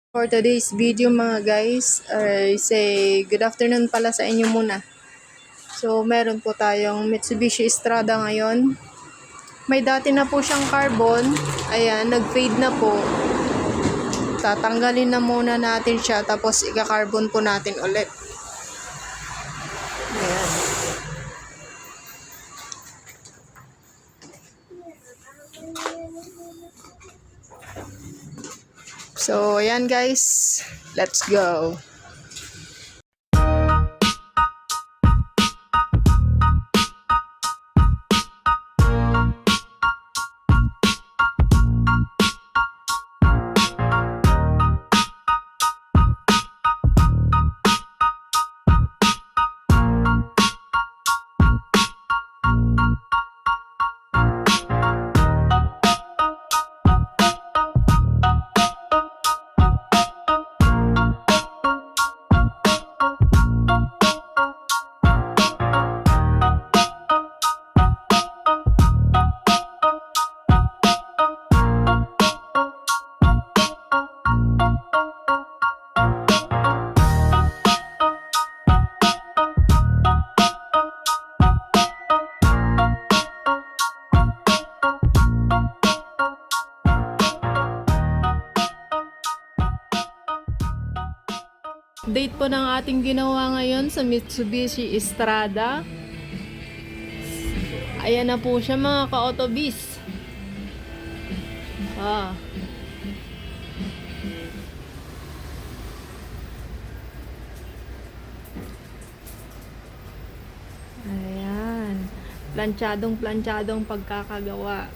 For today's video mga guys, I say good afternoon pala sa inyo muna. So meron po tayong Mitsubishi Strada ngayon. May dati na po siyang carbon. Ayan, nag-fade na po. Tatanggalin na muna natin siya tapos ika-carbon po natin ulit. Ayan. So ayan guys, let's go. Date po ng ating ginawa ngayon sa Mitsubishi Strada. Ayan na po siya mga ka-autobis. Ayan. Planchadong pagkakagawa.